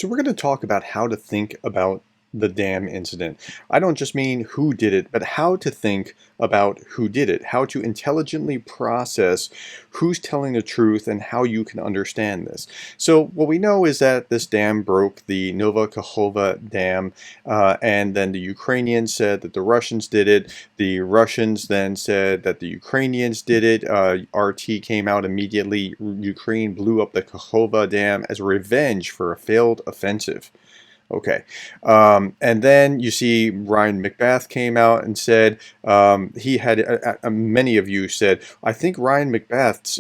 So we're going to talk about how to think about the dam incident. I don't just mean who did it, but how to think about who did it, how to intelligently process who's telling the truth and how you can understand this. So what we know is that this dam broke, the Nova Kakovka dam, and then the Ukrainians said that the Russians did it. The Russians then said that the Ukrainians did it. RT came out immediately. Ukraine blew up the Kakovka dam as revenge for a failed offensive. Okay. And then you see Ryan McBath came out and said he had, many of you said, I think Ryan McBath's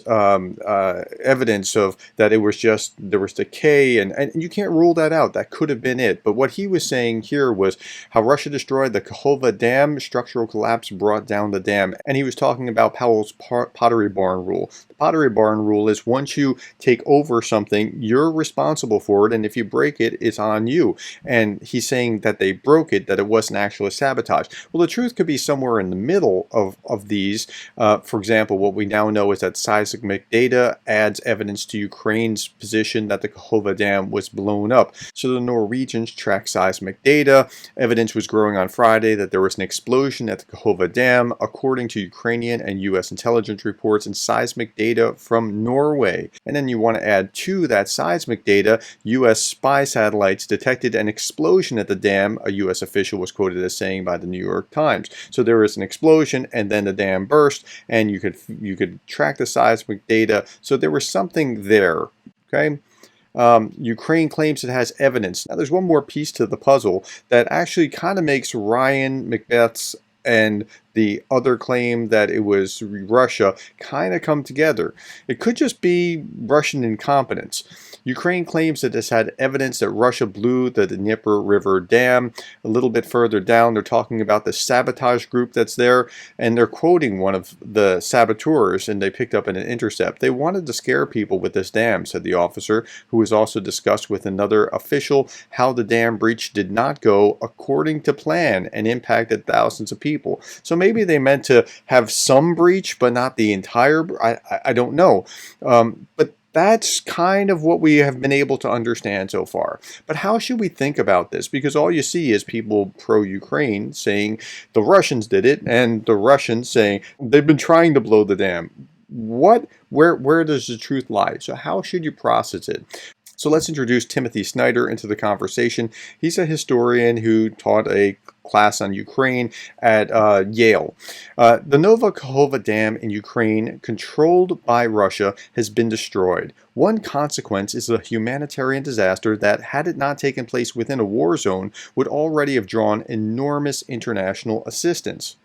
evidence of that it was just, there was decay, and you can't rule that out. That could have been it. But what he was saying here was how Russia destroyed the Kahovka Dam, structural collapse brought down the dam. And he was talking about Powell's Pottery Barn rule. The Pottery Barn rule is once you take over something, you're responsible for it, and if you break it, it's on you. And he's saying that they broke it, that it wasn't actually sabotage. Well, the truth could be somewhere in the middle of these. For example, what we now know is that seismic data adds evidence to Ukraine's position that the Kahovka Dam was blown up. So the Norwegians tracked seismic data. Evidence was growing on Friday that there was an explosion at the Kahovka Dam, according to Ukrainian and U.S. intelligence reports and seismic data from Norway. And then you want to add to that seismic data, U.S. spy satellites detected an explosion at the dam, a U.S. official was quoted as saying by the New York Times. So there was an explosion and then the dam burst, and you could track the seismic data. So there was something there. Okay. Ukraine claims it has evidence. Now there's one more piece to the puzzle that actually kind of makes Ryan McBeth's and the other claim that it was Russia kind of come together. It could just be Russian incompetence. Ukraine claims that this had evidence that Russia blew the Dnieper River Dam. A little bit further down, they're talking about the sabotage group that's there, and they're quoting one of the saboteurs, and they picked up in an intercept. They wanted to scare people with this dam, said the officer, who was also discussed with another official how the dam breach did not go according to plan and impacted thousands of people. So maybe they meant to have some breach, but not the entire. I don't know. But that's kind of what we have been able to understand so far. But how should we think about this? Because all you see is people pro-Ukraine saying the Russians did it, and the Russians saying they've been trying to blow the dam. Where does the truth lie? So how should you process it? So let's introduce Timothy Snyder into the conversation. He's a historian who taught a class on Ukraine at Yale. The Nova Kakovka Dam in Ukraine, controlled by Russia, has been destroyed. One consequence is a humanitarian disaster that, had it not taken place within a war zone, would already have drawn enormous international assistance.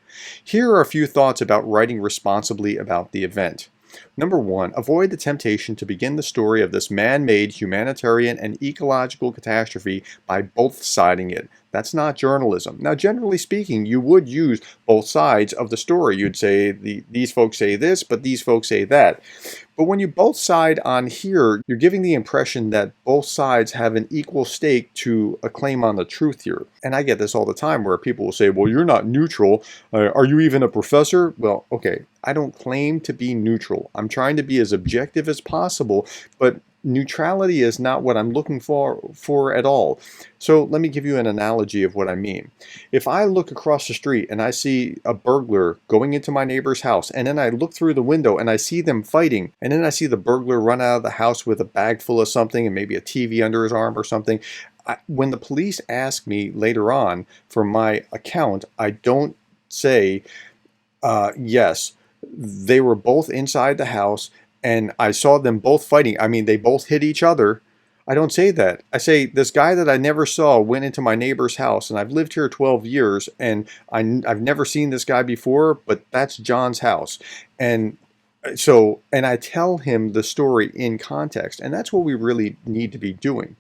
Here are a few thoughts about writing responsibly about the event. Number one, avoid the temptation to begin the story of this man-made humanitarian and ecological catastrophe by both-siding it. That's not journalism. Now, generally speaking, you would use both sides of the story. You'd say these folks say this, but these folks say that. But when you both side on here, you're giving the impression that both sides have an equal stake to a claim on the truth here. And I get this all the time where people will say, well, you're not neutral. Are you even a professor? Well, okay, I don't claim to be neutral. I'm trying to be as objective as possible, but neutrality is not what I'm looking for at all. So let me give you an analogy of what I mean. If I look across the street and I see a burglar going into my neighbor's house, and then I look through the window and I see them fighting, and then I see the burglar run out of the house with a bag full of something and maybe a TV under his arm or something, when the police ask me later on for my account, I don't say, yes, they were both inside the house and I saw them both fighting. I mean, they both hit each other. I don't say that. I say, this guy that I never saw went into my neighbor's house, and I've lived here 12 years, and I've never seen this guy before, but that's John's house. And so, and I tell him the story in context, and that's what we really need to be doing.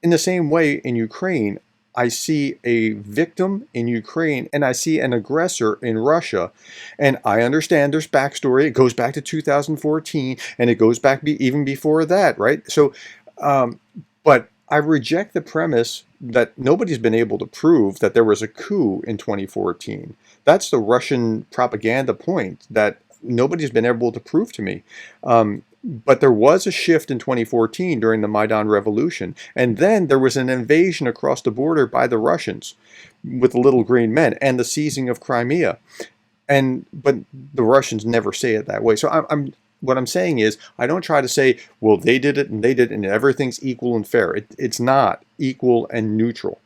In the same way, in Ukraine, I see a victim in Ukraine and I see an aggressor in Russia. And I understand there's backstory. It goes back to 2014 and it goes back even before that, right? So, but I reject the premise that nobody's been able to prove that there was a coup in 2014. That's the Russian propaganda point that nobody's been able to prove to me. But there was a shift in 2014 during the Maidan Revolution, and then there was an invasion across the border by the Russians with the little green men and the seizing of Crimea. But the Russians never say it that way. So what I'm saying is, I don't try to say, well, they did it and they did it and everything's equal and fair. It's not equal and neutral.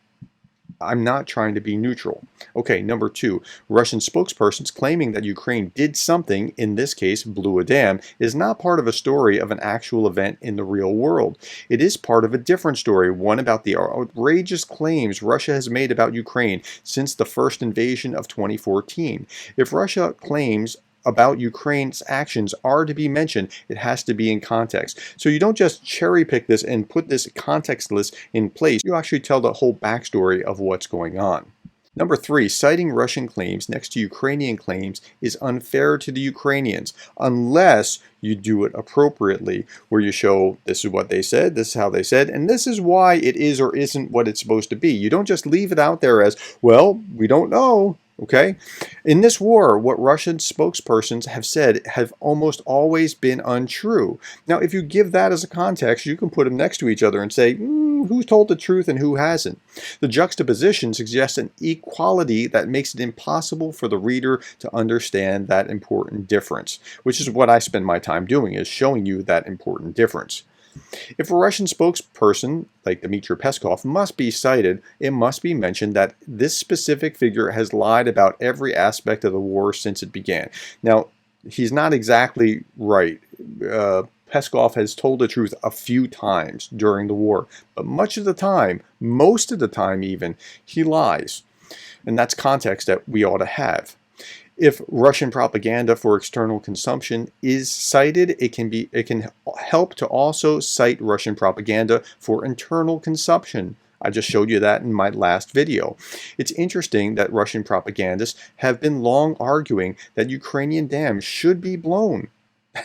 I'm not trying to be neutral. Okay, number 2, Russian spokespersons claiming that Ukraine did something, in this case blew a dam, is not part of a story of an actual event in the real world. It is part of a different story, one about the outrageous claims Russia has made about Ukraine since the first invasion of 2014. If Russia claims about Ukraine's actions are to be mentioned, it has to be in context. So you don't just cherry pick this and put this contextless in place. You actually tell the whole backstory of what's going on. Number 3, citing Russian claims next to Ukrainian claims is unfair to the Ukrainians unless you do it appropriately, where you show this is what they said, this is how they said, and this is why it is or isn't what it's supposed to be. You don't just leave it out there as, well, we don't know. Okay? In this war, what Russian spokespersons have said have almost always been untrue. Now, if you give that as a context, you can put them next to each other and say, who's told the truth and who hasn't? The juxtaposition suggests an equality that makes it impossible for the reader to understand that important difference, which is what I spend my time doing, is showing you that important difference. If a Russian spokesperson, like Dmitry Peskov, must be cited, it must be mentioned that this specific figure has lied about every aspect of the war since it began. Now, he's not exactly right. Peskov has told the truth a few times during the war, but much of the time, most of the time even, he lies. And that's context that we ought to have. If Russian propaganda for external consumption is cited, it can help to also cite Russian propaganda for internal consumption. I just showed you that in my last video. It's interesting that Russian propagandists have been long arguing that Ukrainian dams should be blown.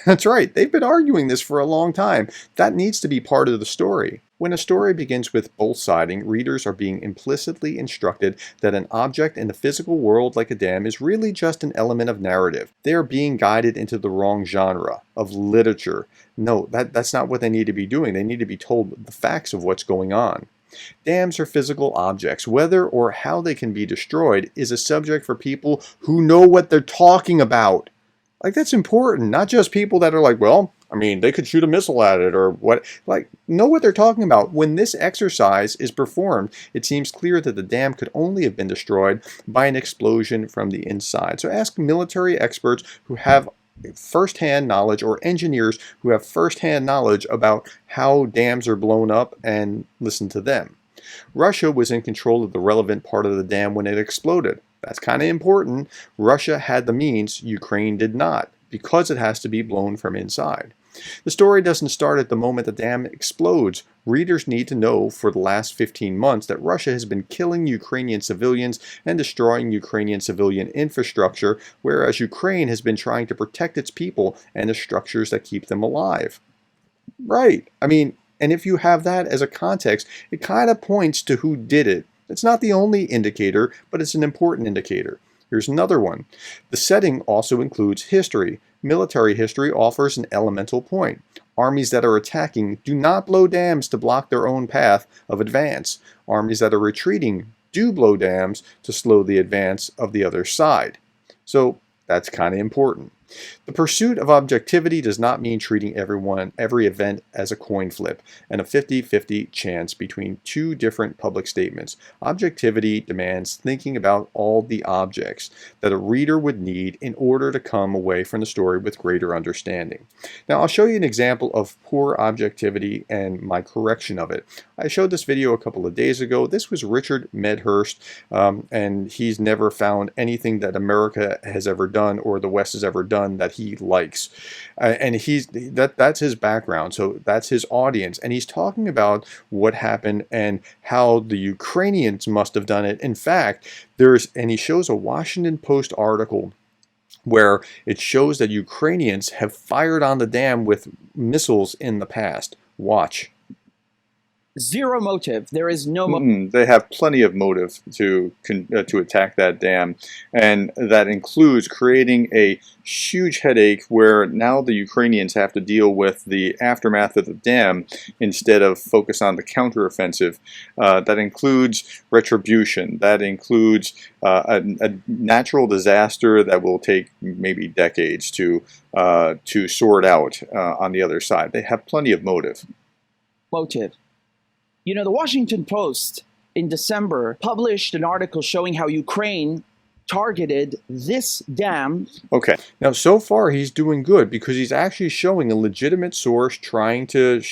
That's right, they've been arguing this for a long time. That needs to be part of the story. When a story begins with both siding, readers are being implicitly instructed that an object in the physical world like a dam is really just an element of narrative. They are being guided into the wrong genre of literature. No, that's not what they need to be doing. They need to be told the facts of what's going on. Dams are physical objects. Whether or how they can be destroyed is a subject for people who know what they're talking about. Like, that's important, not just people that are like, well, I mean, they could shoot a missile at it or what. Like, know what they're talking about. When this exercise is performed, it seems clear that the dam could only have been destroyed by an explosion from the inside. So ask military experts who have first-hand knowledge, or engineers who have first-hand knowledge about how dams are blown up, and listen to them. Russia was in control of the relevant part of the dam when it exploded. That's kind of important. Russia had the means, Ukraine did not, because it has to be blown from inside. The story doesn't start at the moment the dam explodes. Readers need to know for the last 15 months that Russia has been killing Ukrainian civilians and destroying Ukrainian civilian infrastructure, whereas Ukraine has been trying to protect its people and the structures that keep them alive. Right. I mean, and if you have that as a context, it kind of points to who did it. It's not the only indicator, but it's an important indicator. Here's another one. The setting also includes history. Military history offers an elemental point. Armies that are attacking do not blow dams to block their own path of advance. Armies that are retreating do blow dams to slow the advance of the other side. So that's kind of important. The pursuit of objectivity does not mean treating every event as a coin flip and a 50-50 chance between two different public statements. Objectivity demands thinking about all the objects that a reader would need in order to come away from the story with greater understanding. Now, I'll show you an example of poor objectivity and my correction of it. I showed this video a couple of days ago. This was Richard Medhurst, and he's never found anything that America has ever done or the West has ever done that he likes, and that's his background, so that's his audience, and he's talking about what happened and how the Ukrainians must have done it. In fact, and he shows a Washington Post article where it shows that Ukrainians have fired on the dam with missiles in the past. Watch. Zero motive. There is no They have plenty of motive to attack that dam, and that includes creating a huge headache where now the Ukrainians have to deal with the aftermath of the dam instead of focus on the counteroffensive. That includes retribution. That includes a natural disaster that will take maybe decades to sort out on the other side. They have plenty of motive. motive. You know, the Washington Post in December published an article showing how Ukraine targeted this dam. Okay, now so far he's doing good because he's actually showing a legitimate source trying to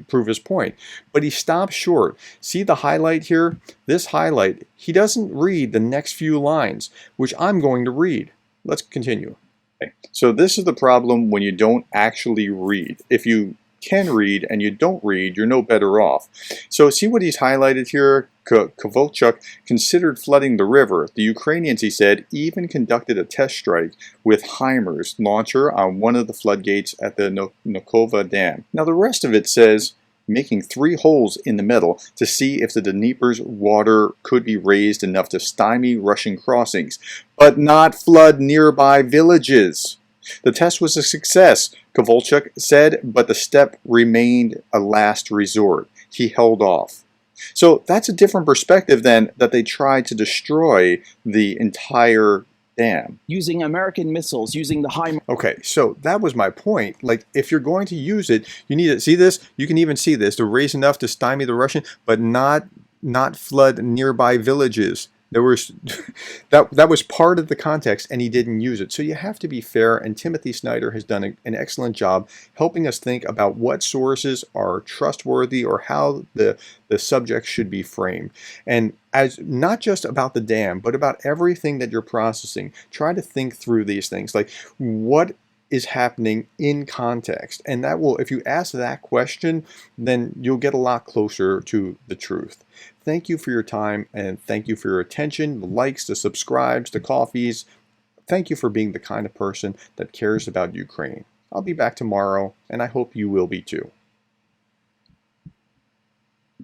prove his point. But he stops short. See the highlight here? This highlight, he doesn't read the next few lines, which I'm going to read. Let's continue. Okay. So this is the problem when you don't actually read. If you can read and you don't read, you're no better off. So see what he's highlighted here? Kovalchuk considered flooding the river. The Ukrainians, he said, even conducted a test strike with HIMARS launcher on one of the floodgates at the Nova Dam. Now the rest of it says, making 3 holes in the metal to see if the Dnieper's water could be raised enough to stymie Russian crossings, but not flood nearby villages. The test was a success, Kovalchuk said, but the step remained a last resort. He held off. So that's a different perspective than that they tried to destroy the entire dam. Using American missiles, using the HIMARS. Okay, so that was my point. Like, if you're going to use it, you need to see this. You can even see this to raise enough to stymie the Russian, but not flood nearby villages. There was that was part of the context, and he didn't use it. So you have to be fair, and Timothy Snyder has done an excellent job helping us think about what sources are trustworthy or how the subject should be framed. And as not just about the dam, but about everything that you're processing, try to think through these things. Like, what is happening in context? And that will, if you ask that question, then you'll get a lot closer to the truth. Thank you for your time, and thank you for your attention, the likes, the subscribes, the coffees. Thank you for being the kind of person that cares about Ukraine. I'll be back tomorrow, and I hope you will be too.